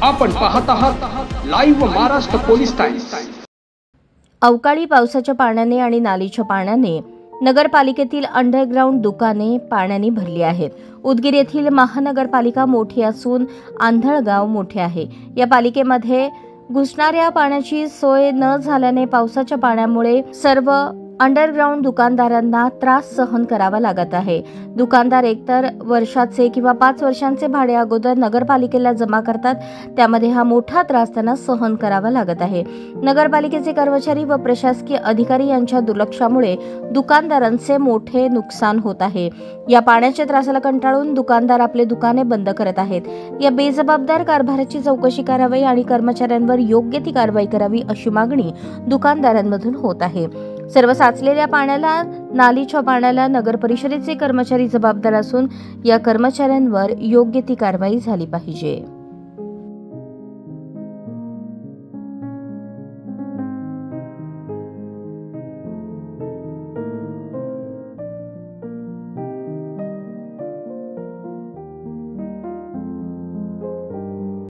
आपण पाहत आहात लाईव्ह महाराष्ट्र पोलीस टाइम्स। अवकाळी पावसाच्या पाण्याने आणि नालीच्या पाण्याने नगरपालिकेतील अंडरग्राउंड दुकाने पाण्याने भरली आहेत। उदगीर येथील महानगरपालिका मोठी असून आंधळगाव मोठे आहे। या पालिकेमध्ये घुसणाऱ्या पाण्याची सोय न झाल्याने पावसाच्या पाण्यामुळे सर्व अंडरग्राउंड दुकानदारांना त्रास सहन करावा लागत आहे। दुकानदार एकतर वर्षाचे किंवा 5 वर्षांचे भाडे अगोदर नगरपालिकेला जमा करतात, त्यामध्ये हा मोठा त्रास त्यांना सहन करावा लागत आहे। नगरपालिकेचे कर्मचारी व प्रशासकीय अधिकारी यांच्या दुर्लक्षामुळे दुकानदारांचे मोठे नुकसान होत आहे। या पाण्याच्या त्रासाला कंटाळून दुकानदार आपले दुकाने बंद करत आहेत। या बेजबाबदार कारभाराची चौकशी करावी आणि कर्मचाऱ्यांवर योग्य ती कारवाई करावी अशी मागणी दुकानदारांमधून होत आहे। सर्व साचलेल्या पाण्याला, नालीच्या पाण्याला नगर परिषदेचे कर्मचारी जबाबदार असून या कर्मचाऱ्यांवर योग्य ती कारवाई झाली पाहिजे।